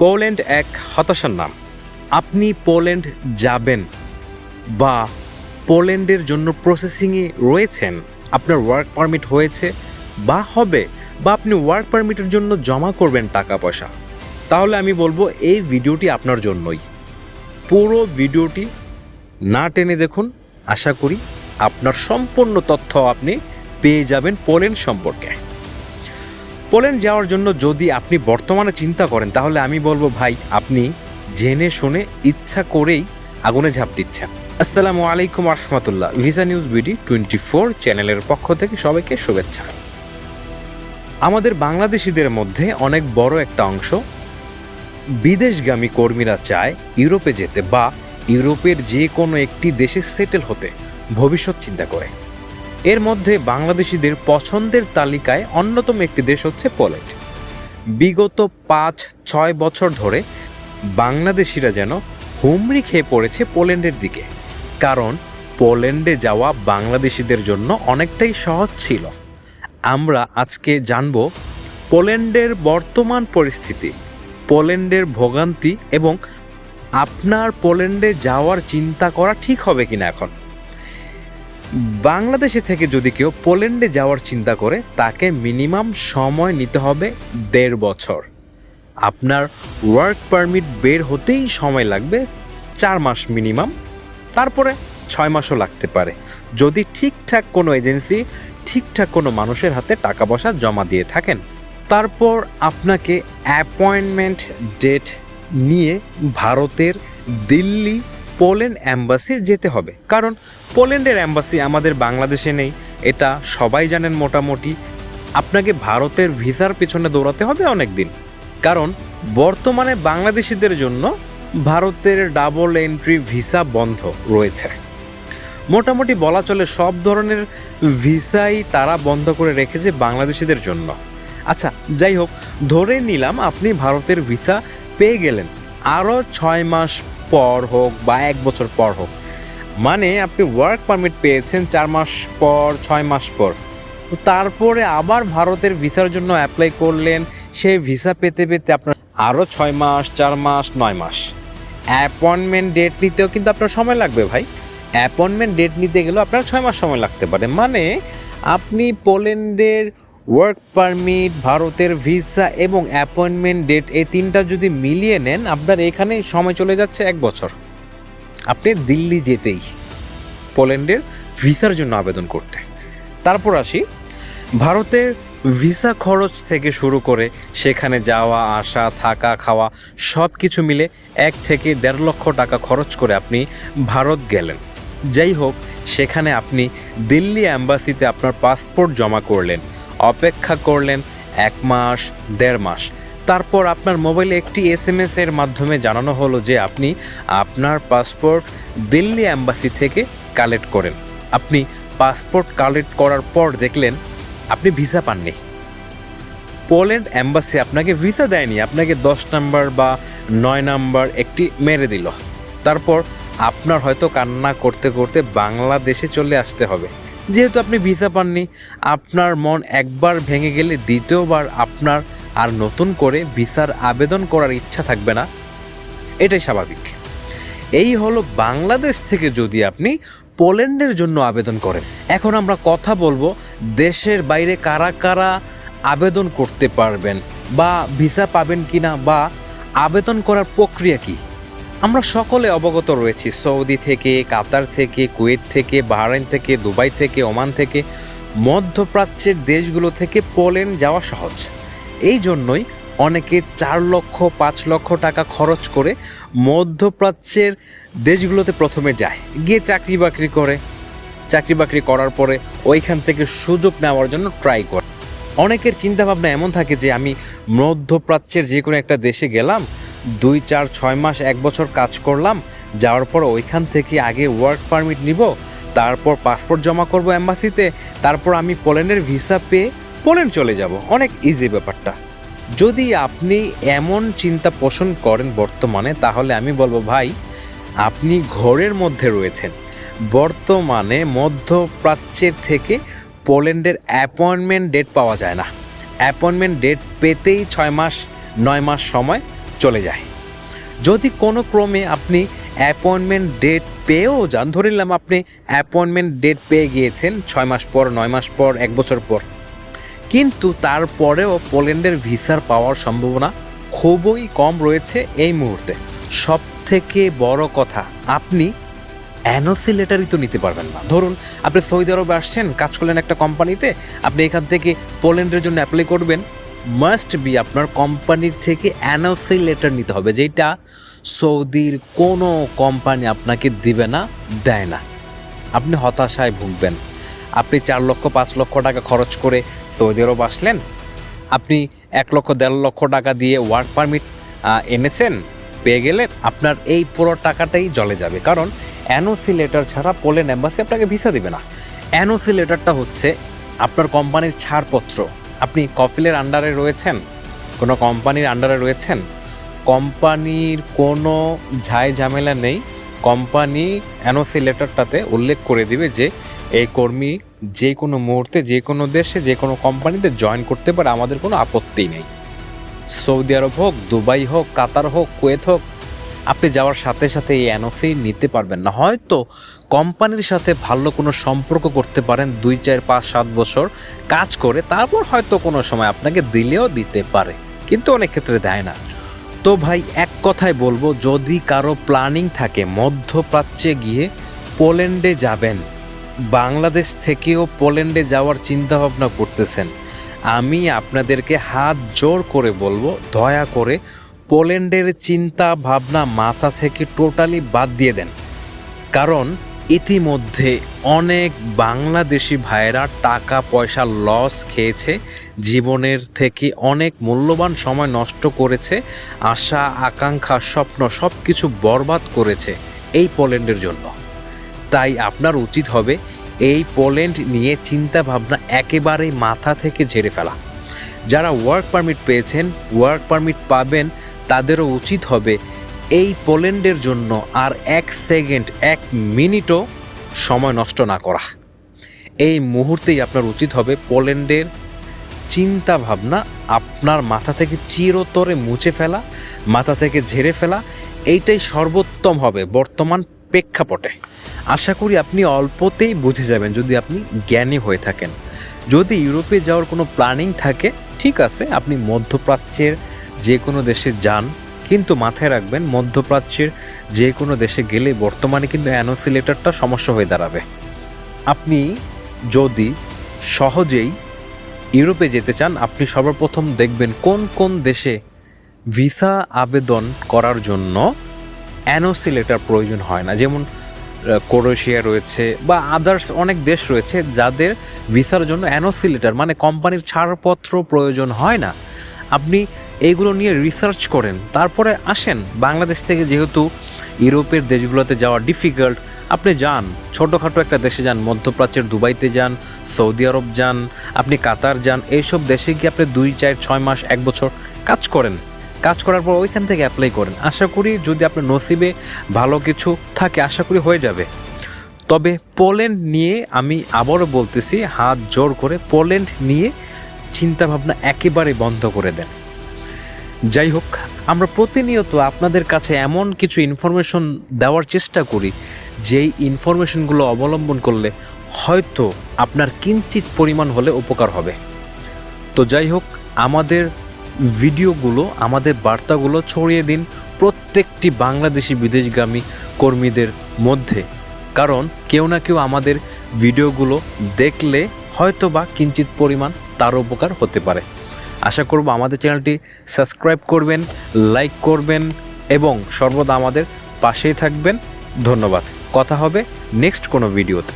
Poland এক হতাশার নাম। আপনি পোল্যান্ড যাবেন বা পোল্যান্ডের জন্য প্রসেসিংয়ে রয়েছেন, আপনার ওয়ার্ক পারমিট হয়েছে বা হবে, বা আপনি ওয়ার্ক পারমিটের জন্য জমা করবেন টাকা পয়সা, তাহলে আমি বলবো এই ভিডিওটি আপনার জন্যই। পুরো ভিডিওটি না টেনে দেখুন, আশা করি আপনার সম্পূর্ণ তথ্য আপনি পেয়ে যাবেন পোল্যান্ড সম্পর্কে। পোল্যান্ড যাওয়ার জন্য যদি আপনি বর্তমানে চিন্তা করেন, তাহলে আমি বলবো ভাই, আপনি জেনে শুনে ইচ্ছা করেই আগুনে ঝাঁপ দিচ্ছেন। আসসালামু আলাইকুম রহমতুল্লাহ। ভিসা নিউজ বিডি 24 চ্যানেলের পক্ষ থেকে সবাইকে শুভেচ্ছা। আমাদের বাংলাদেশিদের মধ্যে অনেক বড় একটা অংশ বিদেশগামী কর্মীরা চায় ইউরোপে যেতে বা ইউরোপের যে কোনো একটি দেশে সেটেল হতে ভবিষ্যৎ চিন্তা করে। এর মধ্যে বাংলাদেশিদের পছন্দের তালিকায় অন্যতম একটি দেশ হচ্ছে পোল্যান্ড। বিগত 5-6 বছর ধরে বাংলাদেশিরা যেন হুমড়ি খেয়ে পড়েছে পোল্যান্ডের দিকে, কারণ পোল্যান্ডে যাওয়া বাংলাদেশিদের জন্য অনেকটাই সহজ ছিল। আমরা আজকে জানব পোল্যান্ডের বর্তমান পরিস্থিতি, পোল্যান্ডের ভোগান্তি এবং আপনার পোল্যান্ডে যাওয়ার চিন্তা করা ঠিক হবে কিনা। এখন বাংলাদেশে থেকে যদি কেউ পোল্যান্ডে যাওয়ার চিন্তা করে, তাকে মিনিমাম সময় নিতে হবে 1.5 বছর। আপনার ওয়ার্ক পারমিট বের হতেই সময় লাগবে 4 মাস মিনিমাম, তারপরে 6 মাসও লাগতে পারে যদি ঠিকঠাক কোনো এজেন্সি, ঠিকঠাক কোনো মানুষের হাতে টাকা পয়সা জমা দিয়ে থাকেন। তারপর আপনাকে অ্যাপয়েন্টমেন্ট ডেট নিয়ে ভারতের দিল্লি পোল্যান্ড অ্যাম্বাসি যেতে হবে, কারণ পোল্যান্ডের অ্যাম্বাসি আমাদের বাংলাদেশে নেই, এটা সবাই জানেন মোটামুটি। আপনাকে ভারতের ভিসার পেছনে দৌড়াতে হবে অনেক দিন, কারণ বর্তমানে বাংলাদেশিদের জন্য ভারতের ডাবল এন্ট্রি ভিসা বন্ধ রয়েছে। মোটামুটি বলা চলে সব ধরনের ভিসাই তারা বন্ধ করে রেখেছে বাংলাদেশিদের জন্য। আচ্ছা, যাই হোক, ধরে নিলাম আপনি ভারতের ভিসা পেয়ে গেলেন, আরও 6 মাস পর হোক বা 1 বছর পর হোক, মানে আপনি ওয়ার্ক পারমিট পেয়েছেন 4 মাস পর, 6 মাস পর, তারপরে আবার ভারতের ভিসার জন্য অ্যাপ্লাই করলেন। সেই ভিসা পেতে পেতে আপনার আরও 6 মাস, 4 মাস, 9 মাস। অ্যাপয়েন্টমেন্ট ডেট নিতেও কিন্তু আপনার সময় লাগবে ভাই। অ্যাপয়েন্টমেন্ট ডেট নিতে গেলেও আপনার 6 মাস সময় লাগতে পারে। মানে আপনি পোল্যান্ডের ওয়ার্ক পারমিট, ভারতের ভিসা এবং অ্যাপয়েন্টমেন্ট ডেট, এই তিনটা যদি মিলিয়ে নেন, আপনার এখানে সময় চলে যাচ্ছে 1 বছর। আপনি দিল্লি যেতেই পোল্যান্ডের ভিসার জন্য আবেদন করতে। তারপর আসি, ভারতের ভিসা খরচ থেকে শুরু করে সেখানে যাওয়া আসা, থাকা, খাওয়া সব কিছু মিলে 1 থেকে 1.5 লক্ষ টাকা খরচ করে আপনি ভারত গেলেন। যাই হোক, সেখানে আপনি দিল্লি অ্যাম্বাসিতে আপনার পাসপোর্ট জমা করলেন, অপেক্ষা করলেন 1 মাস, 1.5 মাস। তারপর আপনার মোবাইলে একটি SMS এর মাধ্যমে জানানো হলো যে আপনি আপনার পাসপোর্ট দিল্লি অ্যাম্বাসি থেকে কালেক্ট করেন। আপনি পাসপোর্ট কালেক্ট করার পর দেখলেন আপনি ভিসা পাননি। পোল্যান্ড অ্যাম্বাসি আপনাকে ভিসা দেয়নি, আপনাকে 10 নাম্বার বা 9 নাম্বার একটি মেরে দিল। তারপর আপনার হয়তো কান্না করতে করতে বাংলাদেশে চলে আসতে হবে, যেহেতু আপনি ভিসা পাননি। আপনার মন একবার ভেঙে গেলে দ্বিতীয়বার আপনার আর নতুন করে ভিসার আবেদন করার ইচ্ছা থাকবে না, এটাই স্বাভাবিক। এই হলো বাংলাদেশ থেকে যদি আপনি পোল্যান্ডের জন্য আবেদন করেন। এখন আমরা কথা বলবো দেশের বাইরে কারা কারা আবেদন করতে পারবেন বা ভিসা পাবেন কিনা, বা আবেদন করার প্রক্রিয়া কি। আমরা সকলে অবগত রয়েছি, সৌদি থেকে, কাতার থেকে, কুয়েত থেকে, বাহরাইন থেকে, দুবাই থেকে, ওমান থেকে, মধ্যপ্রাচ্যের দেশগুলো থেকে পোল্যান্ড যাওয়া সহজ। এই জন্যই অনেকে 4 লক্ষ 5 লক্ষ টাকা খরচ করে মধ্যপ্রাচ্যের দেশগুলোতে প্রথমে যায়, গিয়ে চাকরি বাকরি করার পরে ওইখান থেকে সুযোগ নেওয়ার জন্য ট্রাই করে। অনেকের চিন্তাভাবনা এমন থাকে যে আমি মধ্যপ্রাচ্যের যে কোনো একটা দেশে গেলাম, 2, 4, 6 মাস, 1 বছর কাজ করলাম, যাওয়ার পর ওইখান থেকে আগে ওয়ার্ক পারমিট নিব, তারপর পাসপোর্ট জমা করব অ্যাম্বাসিতে, তারপর আমি পোল্যান্ডের ভিসা পেয়ে পোল্যান্ড চলে যাব। অনেক ইজি ব্যাপারটা। যদি আপনি এমন চিন্তা পোষণ করেন বর্তমানে, তাহলে আমি বলবো ভাই, আপনি ঘোরের মধ্যে রয়েছেন। বর্তমানে মধ্যপ্রাচ্যের থেকে পোল্যান্ডের অ্যাপয়েন্টমেন্ট ডেট পাওয়া যায় না। অ্যাপয়েন্টমেন্ট ডেট পেতেই 6 মাস 9 মাস সময় চলে যায়। যদি কোনো ক্রমে আপনি অ্যাপয়েন্টমেন্ট ডেট পেয়েও যান, ধরে নিলাম আপনি অ্যাপয়েন্টমেন্ট ডেট পেয়ে গিয়েছেন 6 মাস পর, 9 মাস পর, 1 বছর পর, কিন্তু তারপরেও পোল্যান্ডের ভিসার পাওয়ার সম্ভাবনা খুবই কম রয়েছে এই মুহূর্তে। সব থেকে বড় কথা, আপনি এনওসি লেটারই তো নিতে পারবেন না। ধরুন আপনি সৌদি আরবে আসছেন, কাজ করলেন একটা কোম্পানিতে, আপনি এখান থেকে পোল্যান্ডের জন্য অ্যাপ্লাই করবেন, মাস্ট বি আপনার কোম্পানির থেকে এনওসি লেটার নিতে হবে, যেটা সৌদির কোনো কোম্পানি আপনাকে দিবে না, দেয় না। আপনি হতাশায় ভুগবেন। আপনি 4 লক্ষ 5 লক্ষ টাকা খরচ করে সৌদি আরব আসলেন, আপনি 1 লক্ষ 1.5 লক্ষ টাকা দিয়ে ওয়ার্ক পারমিট এনেছেন, পেয়ে গেলেন, আপনার এই পুরো টাকাটাই জলে যাবে। কারণ এনওসি লেটার ছাড়া পোল্যান্ড এম্বাসি আপনাকে ভিসা দিবে না। এনওসি লেটারটা হচ্ছে আপনার কোম্পানির ছাড়পত্র। আপনি কফিলের আন্ডারে রয়েছেন, কোনো কোম্পানির আন্ডারে রয়েছেন, কোম্পানির কোনো ঝামেলা নেই। কোম্পানি এনওসি লেটারটাতে উল্লেখ করে দিবে যে এই কর্মী যে কোনো মুহূর্তে যে কোনো দেশে যে কোনো কোম্পানিতে জয়েন করতে পারে, আমাদের কোনো আপত্তি নেই। সৌদি আরব হোক, দুবাই হোক, কাতার হোক, কুয়েত হোক, আপনি যাওয়ার সাথে সাথে এই এনওসি নিতে পারবেন না। হয়তো কোম্পানির সাথে ভালো কোনো সম্পর্ক করতে পারেন 2, 4, 5, 7 বছর কাজ করে, তারপর হয়তো কোনো সময় আপনাকে দিলেও দিতে পারে, কিন্তু অনেক ক্ষেত্রে দেয় না। তো ভাই এক কথায় বলবো, যদি কারো প্ল্যানিং থাকে মধ্যপ্রাচ্যে গিয়ে পোল্যান্ডে যাবেন, বাংলাদেশ থেকেও পোল্যান্ডে যাওয়ার চিন্তাভাবনা করতেছেন, আমি আপনাদেরকে হাত জোর করে বলবো, দয়া করে পোল্যান্ডের চিন্তা ভাবনা মাথা থেকে টোটালি বাদ দিয়ে দেন। কারণ ইতিমধ্যে অনেক বাংলাদেশি ভাইয়েরা টাকা পয়সা লস খেয়েছে, জীবনের থেকে অনেক মূল্যবান সময় নষ্ট করেছে, আশা আকাঙ্ক্ষা স্বপ্ন সব কিছু বরবাদ করেছে এই পোল্যান্ডের জন্য। তাই আপনার উচিত হবে এই পোল্যান্ড নিয়ে চিন্তা ভাবনা একেবারেই মাথা থেকে ঝেড়ে ফেলা। যারা ওয়ার্ক পারমিট পেয়েছেন, ওয়ার্ক পারমিট পাবেন, তাদেরও উচিত হবে এই পোল্যান্ডের জন্য আর 1 সেকেন্ড 1 মিনিটও সময় নষ্ট না করা। এই মুহূর্তেই আপনার উচিত হবে পোল্যান্ডের চিন্তা ভাবনা আপনার মাথা থেকে চিরতরে মুছে ফেলা, মাথা থেকে ঝেড়ে ফেলা। এইটাই সর্বোত্তম হবে বর্তমান প্রেক্ষাপটে। আশা করি আপনি অল্পতেই বুঝে যাবেন যদি আপনি জ্ঞানী হয়ে থাকেন। যদি ইউরোপে যাওয়ার কোনো প্ল্যানিং থাকে, ঠিক আছে, আপনি মধ্যপ্রাচ্যের যে কোনো দেশে যান, কিন্তু মাথায় রাখবেন মধ্যপ্রাচ্যের যে কোনো দেশে গেলে বর্তমানে কিন্তু এনওসি লেটারটা সমস্যা হয়ে দাঁড়াবে। আপনি যদি সহজেই ইউরোপে যেতে চান, আপনি সর্বপ্রথম দেখবেন কোন কোন দেশে ভিসা আবেদন করার জন্য এনওসি লেটার প্রয়োজন হয় না। যেমন ক্রোয়েশিয়া রয়েছে বা আদার্স অনেক দেশ রয়েছে যাদের ভিসার জন্য এনওসি লেটার মানে কোম্পানির ছাড়পত্র প্রয়োজন হয় না। আপনি এইগুলো নিয়ে রিসার্চ করেন, তারপরে আসেন। বাংলাদেশ থেকে যেহেতু ইউরোপের দেশগুলোতে যাওয়া ডিফিকাল্ট, আপনি যান ছোটোখাটো একটা দেশে যান, মধ্যপ্রাচ্যের দুবাইতে যান, সৌদি আরব যান, আপনি কাতার যান। এইসব দেশে গিয়ে আপনি 2, 4, 6 মাস 1 বছর কাজ করেন, কাজ করার পর ওইখান থেকে অ্যাপ্লাই করেন। আশা করি যদি আপনার নসিবে ভালো কিছু থাকে, আশা করি হয়ে যাবে। তবে পোল্যান্ড নিয়ে আমি আবারও বলতেছি, হাত জোর করে পোল্যান্ড নিয়ে চিন্তাভাবনা একেবারে বন্ধ করে দেন। যাই হোক, আমরা প্রতিনিয়ত আপনাদের কাছে এমন কিছু ইনফরমেশন দেওয়ার চেষ্টা করি, যেই ইনফরমেশনগুলো অবলম্বন করলে হয়তো আপনার কিঞ্চিত পরিমাণ হলে উপকার হবে। তো যাই হোক, আমাদের ভিডিওগুলো, আমাদের বার্তাগুলো ছড়িয়ে দিন প্রত্যেকটি বাংলাদেশি বিদেশগামী কর্মীদের মধ্যে। কারণ কেউ না কেউ আমাদের ভিডিওগুলো দেখলে হয়তো বা কিঞ্চিত পরিমাণ তার উপকার হতে পারে। আশা করব আমাদের চ্যানেলটি সাবস্ক্রাইব করবেন, লাইক করবেন এবং সর্বদা আমাদের পাশেই থাকবেন। ধন্যবাদ। কথা হবে নেক্সট কোনো ভিডিওতে।